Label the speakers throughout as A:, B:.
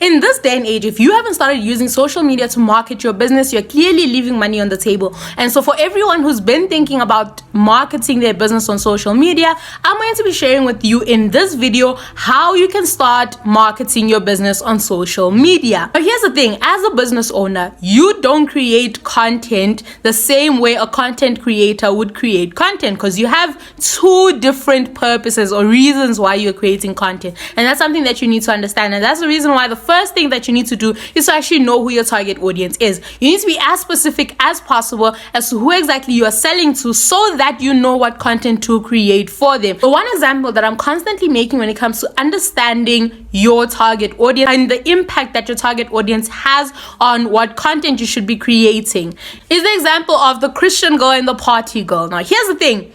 A: In this day and age, if you haven't started using social media to market your business, you're clearly leaving money on the table. And so for everyone who's been thinking about marketing their business on social media, I'm going to be sharing with you in this video how you can start marketing your business on social media. But here's the thing, as a business owner, you don't create content the same way a content creator would create content, because you have two different purposes or reasons why you're creating content. And that's something that you need to understand. And that's the reason why the first thing that you need to do is to actually know who your target audience is. You need to be as specific as possible as to who exactly you are selling to, so that you know what content to create for them. So one example that I'm constantly making when it comes to understanding your target audience and the impact that your target audience has on what content you should be creating is the example of the Christian girl and the party girl. Now here's the thing,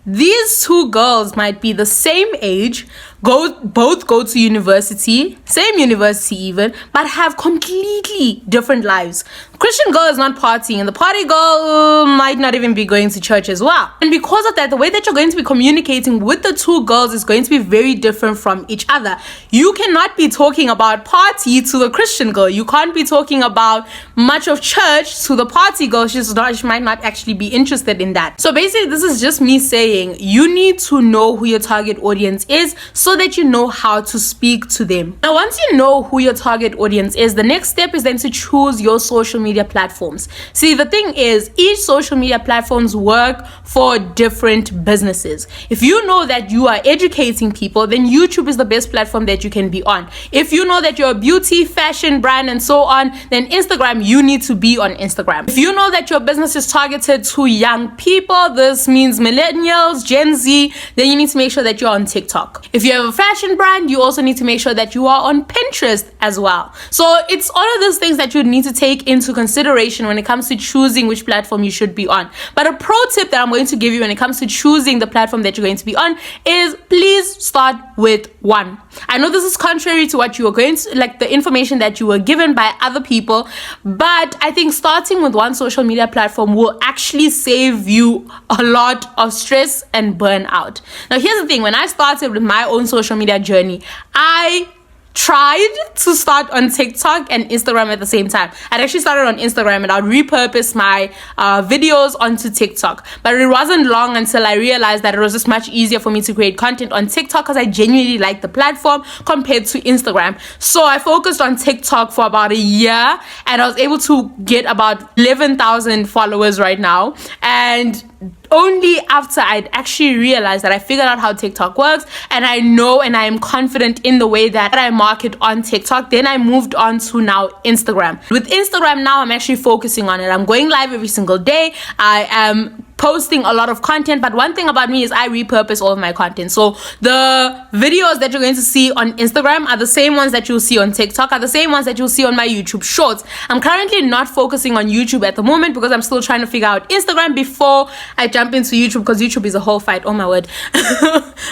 A: these two girls might be the same age, both go to university, same university even, but have completely different lives. Christian girl is not partying, and the party girl might not even be going to church as well. And because of that, the way that you're going to be communicating with the two girls is going to be very different from each other. You cannot be talking about party to the Christian girl. You can't be talking about much of church to the party girl. She might not actually be interested in that. So basically, this is just me saying you need to know who your target audience is so that you know how to speak to them. Now, once you know who your target audience is, the next step is then to choose your social media platforms. See, the thing is, each social media platforms work for different businesses. If you know that you are educating people, then YouTube is the best platform that you can be on. If you know that you're a beauty, fashion brand, and so on, then Instagram, you need to be on Instagram. If you know that your business is targeted to young people, this means millennials, Gen Z, then you need to make sure that you're on TikTok. If you have a fashion brand, you also need to make sure that you are on Pinterest as well. So it's all of those things that you need to take into consideration when it comes to choosing which platform you should be on. But a pro tip that I'm going to give you when it comes to choosing the platform that you're going to be on is please start with one. I know this is contrary to what you are going to, like the information that you were given by other people, but I think starting with one social media platform will actually save you a lot of stress and burnout. Now, here's the thing, when I started with my own social media journey, I tried to start on TikTok and Instagram at the same time. I'd actually started on Instagram and I'd repurpose my videos onto TikTok. But it wasn't long until I realized that it was just much easier for me to create content on TikTok because I genuinely like the platform compared to Instagram. So I focused on TikTok for about a year and I was able to get about 11,000 followers right now. And only after I'd actually realized that I figured out how TikTok works and I know and I am confident in the way that I market on TikTok, then I moved on to now Instagram. With Instagram now, I'm actually focusing on it. I'm going live every single day. I am posting a lot of content, but one thing about me is I repurpose all of my content. So the videos that you're going to see on Instagram are the same ones that you'll see on TikTok, are the same ones that you'll see on my YouTube shorts. I'm currently not focusing on YouTube at the moment because I'm still trying to figure out Instagram before I jump into YouTube, because YouTube is a whole fight. Oh my word.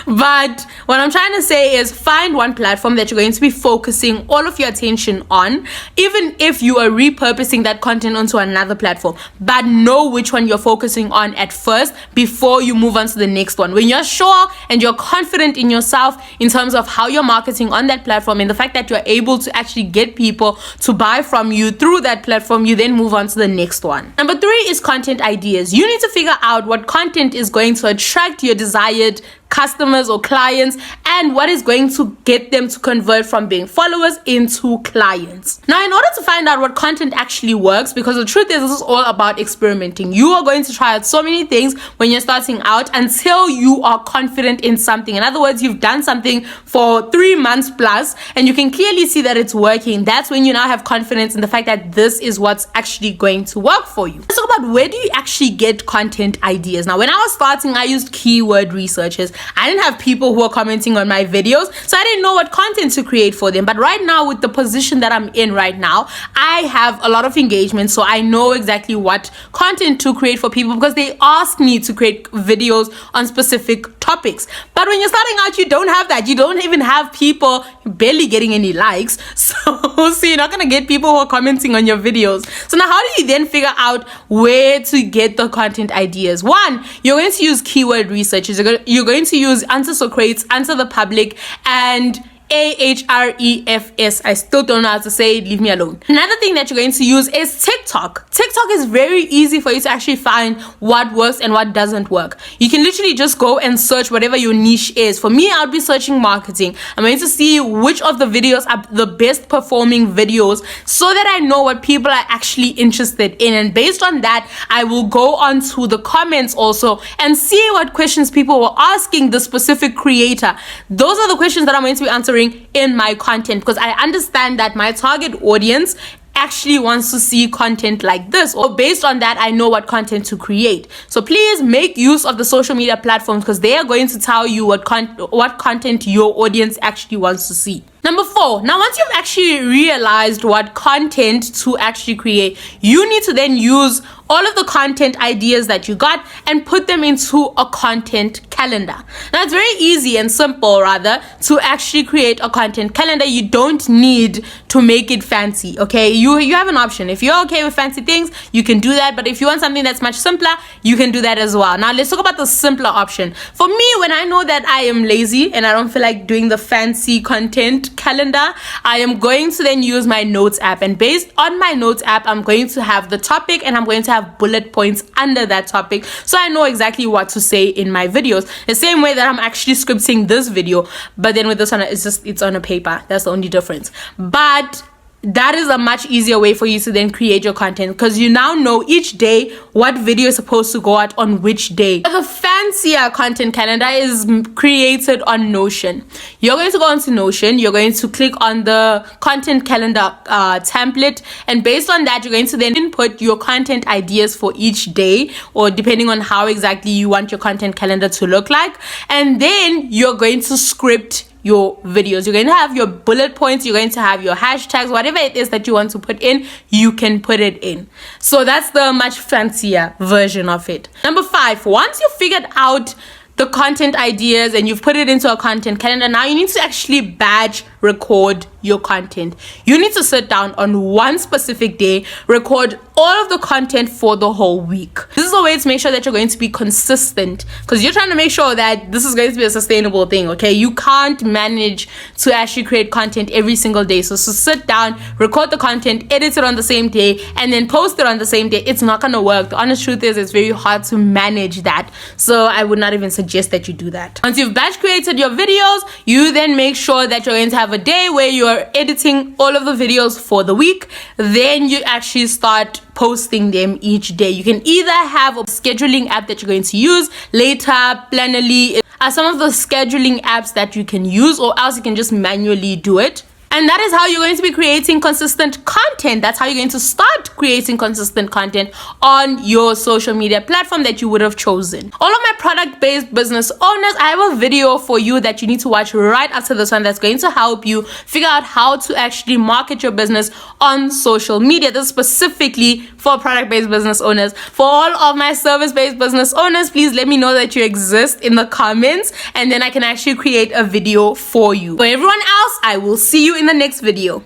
A: But what I'm trying to say is find one platform that you're going to be focusing all of your attention on, even if you are repurposing that content onto another platform, but know which one you're focusing on at first before you move on to the next one. When you're sure and you're confident in yourself in terms of how you're marketing on that platform and the fact that you're able to actually get people to buy from you through that platform, you then move on to the next one. Number 3 is content ideas. You need to figure out what content is going to attract your desired customers or clients and what is going to get them to convert from being followers into clients. Now, in order to find out what content actually works, because the truth is this is all about experimenting. You are going to try out so many things when you're starting out until you are confident in something. In other words, you've done something for 3 months plus and you can clearly see that it's working. That's when you now have confidence in the fact that this is what's actually going to work for you. Let's talk about where do you actually get content ideas. Now, when I was starting, I used keyword researchers. I didn't have people who were commenting on my videos, so I didn't know what content to create for them. But right now, with the position that I'm in right now, I have a lot of engagement, so I know exactly what content to create for people because they ask me to create videos on specific topics. But when you're starting out, you don't have that. You don't even have people barely getting any likes. So you're not going to get people who are commenting on your videos. So now how do you then figure out where to get the content ideas? One, you're going to use keyword research. You're going to use Answer Socrates, Answer the Public, and Ahrefs. I still don't know how to say it. Leave me alone. Another thing that you're going to use is TikTok. TikTok is very easy for you to actually find what works and what doesn't work. You can literally just go and search whatever your niche is. For me, I'll be searching marketing. I'm going to see which of the videos are the best performing videos so that I know what people are actually interested in. And based on that, I will go on to the comments also and see what questions people were asking the specific creator. Those are the questions that I'm going to be answering in my content, because I understand that my target audience actually wants to see content like this, or based on that I know what content to create. So please make use of the social media platforms, because they are going to tell you what content your audience actually wants to see. Number 4, now once you've actually realized what content to actually create, you need to then use all of the content ideas that you got and put them into a content calendar. Now it's very easy and simple rather to actually create a content calendar. You don't need to make it fancy, okay? You have an option. If you're okay with fancy things, you can do that, but if you want something that's much simpler, you can do that as well. Now let's talk about the simpler option. For me, when I know that I am lazy and I don't feel like doing the fancy content calendar, I am going to then use my notes app, and based on my notes app, I'm going to have the topic and I'm going to have bullet points under that topic, so I know exactly what to say in my videos, the same way that I'm actually scripting this video, but then with this one it's on a paper. That's the only difference. But that is a much easier way for you to then create your content, because you now know each day what video is supposed to go out on which day. The fancier content calendar is created on Notion. You're going to go into Notion, you're going to click on the content calendar template, and based on that you're going to then input your content ideas for each day, or depending on how exactly you want your content calendar to look like, and then you're going to script your videos. You're going to have your bullet points, you're going to have your hashtags, whatever it is that you want to put in, you can put it in. So that's the much fancier version of it. Number 5, once you've figured out the content ideas and you've put it into a content calendar, now you need to actually batch record your content. You need to sit down on one specific day, record all of the content for the whole week. This is a way to make sure that you're going to be consistent, because you're trying to make sure that this is going to be a sustainable thing, okay? You can't manage to actually create content every single day. So sit down, record the content, edit it on the same day, and then post it on the same day. It's not going to work. The honest truth is it's very hard to manage that. So I would not even suggest that you do that. Once you've batch created your videos, you then make sure that you're going to have a day where you're editing all of the videos for the week. Then you actually start posting them each day. You can either have a scheduling app that you're going to use later. Planoly are some of the scheduling apps that you can use, or else you can just manually do it. And that is how you're going to be creating consistent content. That's how you're going to start creating consistent content on your social media platform that you would have chosen. All of my product-based business owners, I have a video for you that you need to watch right after this one that's going to help you figure out how to actually market your business on social media. This is specifically for product-based business owners. For all of my service-based business owners, please let me know that you exist in the comments, and then I can actually create a video for you. For everyone else, I will see you in the next video.